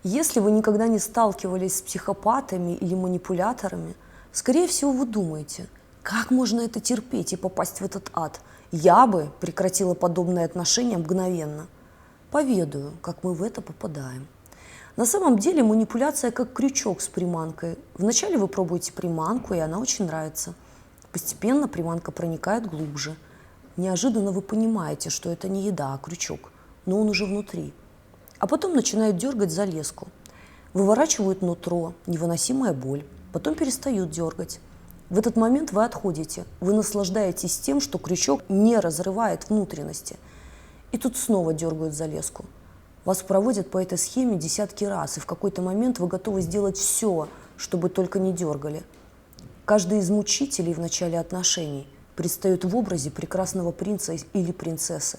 Если вы никогда не сталкивались с психопатами или манипуляторами, скорее всего, вы думаете, как можно это терпеть и попасть в этот ад? Я бы прекратила подобные отношения мгновенно. Поведаю, как мы в это попадаем. На самом деле манипуляция как крючок с приманкой. Вначале вы пробуете приманку, и она очень нравится. Постепенно приманка проникает глубже. Неожиданно вы понимаете, что это не еда, а крючок, но он уже внутри. А потом начинают дергать за леску. Выворачивают нутро, невыносимая боль, потом перестают дергать. В этот момент вы отходите, вы наслаждаетесь тем, что крючок не разрывает внутренности. И тут снова дергают за леску. Вас проводят по этой схеме десятки раз, и в какой-то момент вы готовы сделать все, чтобы только не дергали. Каждый из мучителей в начале отношений предстает в образе прекрасного принца или принцессы.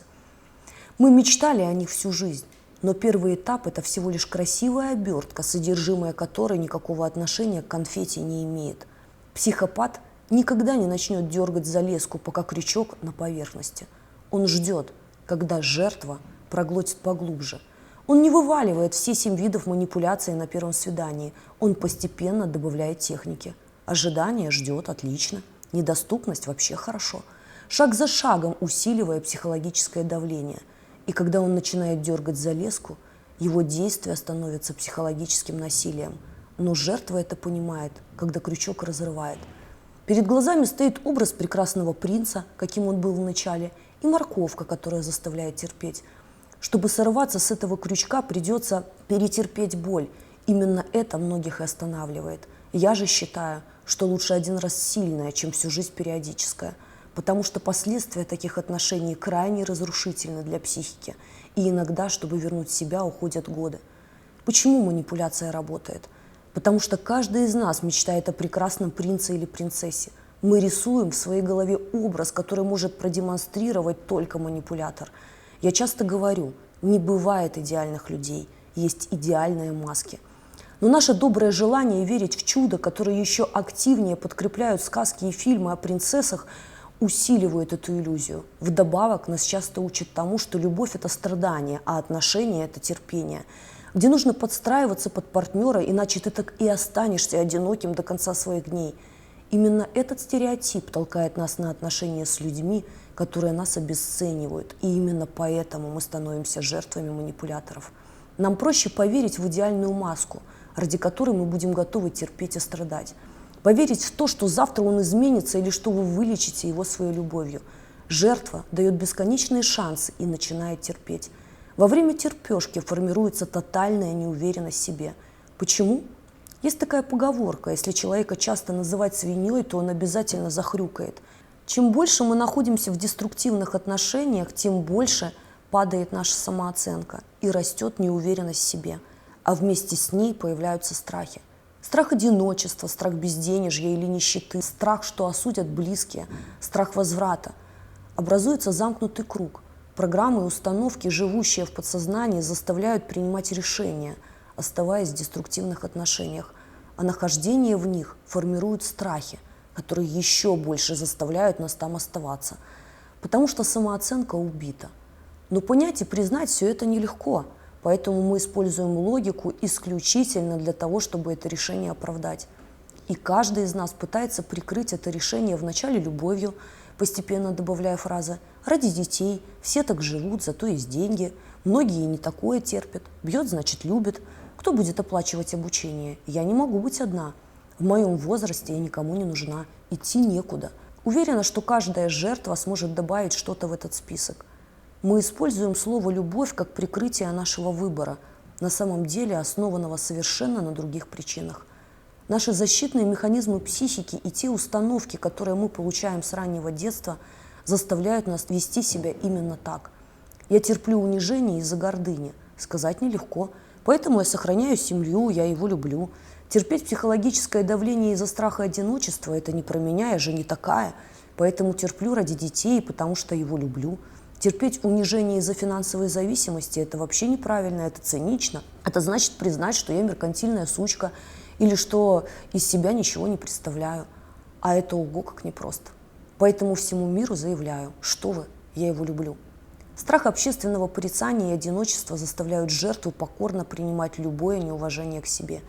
Мы мечтали о них всю жизнь, но первый этап – это всего лишь красивая обертка, содержимое которой никакого отношения к конфете не имеет. Психопат никогда не начнет дергать за леску, пока крючок на поверхности. Он ждет, когда жертва проглотит поглубже. Он не вываливает все 7 видов манипуляций на первом свидании. Он постепенно добавляет техники. Ожидание ждет, отлично. Недоступность вообще хорошо. Шаг за шагом усиливая психологическое давление. И когда он начинает дергать за леску, его действие становится психологическим насилием. Но жертва это понимает, когда крючок разрывает. Перед глазами стоит образ прекрасного принца, каким он был в начале, и морковка, которая заставляет терпеть. Чтобы сорваться с этого крючка, придется перетерпеть боль. Именно это многих и останавливает. Я же считаю, что лучше один раз сильное, чем всю жизнь периодическое. Потому что последствия таких отношений крайне разрушительны для психики. И иногда, чтобы вернуть себя, уходят годы. Почему манипуляция работает? Потому что каждый из нас мечтает о прекрасном принце или принцессе. Мы рисуем в своей голове образ, который может продемонстрировать только манипулятор. Я часто говорю, не бывает идеальных людей, есть идеальные маски. Но наше доброе желание верить в чудо, которое еще активнее подкрепляют сказки и фильмы о принцессах, усиливают эту иллюзию. Вдобавок нас часто учат тому, что любовь – это страдание, а отношения – это терпение. Где нужно подстраиваться под партнера, иначе ты так и останешься одиноким до конца своих дней. Именно этот стереотип толкает нас на отношения с людьми, которые нас обесценивают. И именно поэтому мы становимся жертвами манипуляторов. Нам проще поверить в идеальную маску, ради которой мы будем готовы терпеть и страдать. Поверить в то, что завтра он изменится или что вы вылечите его своей любовью. Жертва дает бесконечные шансы и начинает терпеть. Во время терпешки формируется тотальная неуверенность в себе. Почему? Есть такая поговорка: если человека часто называть свиньей, то он обязательно захрюкает. Чем больше мы находимся в деструктивных отношениях, тем больше падает наша самооценка и растет неуверенность в себе. А вместе с ней появляются страхи. Страх одиночества, страх безденежья или нищеты, страх, что осудят близкие, страх возврата. Образуется замкнутый круг. Программы и установки, живущие в подсознании, заставляют принимать решения, оставаясь в деструктивных отношениях, а нахождение в них формирует страхи, которые еще больше заставляют нас там оставаться, потому что самооценка убита. Но понять и признать все это нелегко, поэтому мы используем логику исключительно для того, чтобы это решение оправдать. И каждый из нас пытается прикрыть это решение вначале любовью, постепенно добавляя фразы «ради детей», «все так живут, зато есть деньги», «многие не такое терпят», «бьет, значит любит», «кто будет оплачивать обучение?» «Я не могу быть одна», «в моем возрасте я никому не нужна», «идти некуда». Уверена, что каждая жертва сможет добавить что-то в этот список. Мы используем слово «любовь» как прикрытие нашего выбора, на самом деле основанного совершенно на других причинах. Наши защитные механизмы психики и те установки, которые мы получаем с раннего детства, заставляют нас вести себя именно так. Я терплю унижение из-за гордыни. Сказать нелегко. Поэтому я сохраняю семью, я его люблю. Терпеть психологическое давление из-за страха одиночества – это не про меня, я же не такая. Поэтому терплю ради детей, потому что его люблю. Терпеть унижение из-за финансовой зависимости – это вообще неправильно, это цинично. Это значит признать, что я меркантильная сучка, или что из себя ничего не представляю. А это ого как непросто. Поэтому всему миру заявляю, что вы, я его люблю. Страх общественного порицания и одиночества заставляют жертву покорно принимать любое неуважение к себе.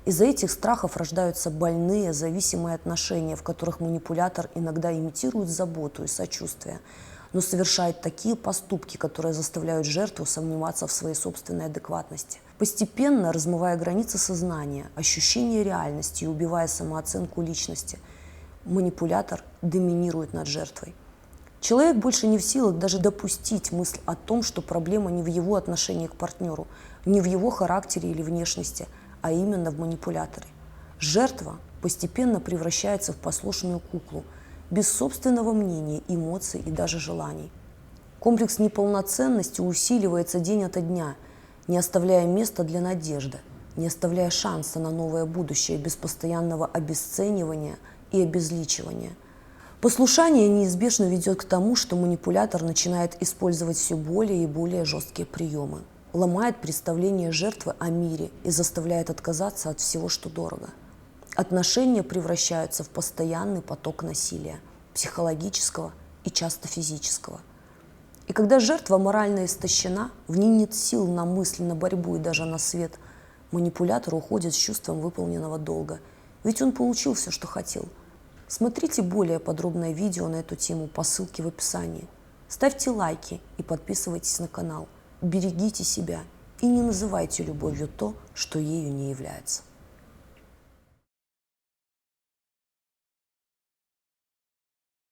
Из-за этих страхов рождаются больные, зависимые отношения, в которых манипулятор иногда имитирует заботу и сочувствие, но совершает такие поступки, которые заставляют жертву сомневаться в своей собственной адекватности. Постепенно размывая границы сознания, ощущение реальности и убивая самооценку личности, манипулятор доминирует над жертвой. Человек больше не в силах даже допустить мысль о том, что проблема не в его отношении к партнеру, не в его характере или внешности, а именно в манипуляторе. Жертва постепенно превращается в послушную куклу, без собственного мнения, эмоций и даже желаний. Комплекс неполноценности усиливается день ото дня, не оставляя места для надежды, не оставляя шанса на новое будущее без постоянного обесценивания и обезличивания. Послушание неизбежно ведет к тому, что манипулятор начинает использовать все более и более жесткие приемы, ломает представление жертвы о мире и заставляет отказаться от всего, что дорого. Отношения превращаются в постоянный поток насилия, психологического и часто физического. И когда жертва морально истощена, в ней нет сил на мысли, на борьбу и даже на свет, манипулятор уходит с чувством выполненного долга, ведь он получил все, что хотел. Смотрите более подробное видео на эту тему по ссылке в описании. Ставьте лайки и подписывайтесь на канал. Берегите себя и не называйте любовью то, что ею не является.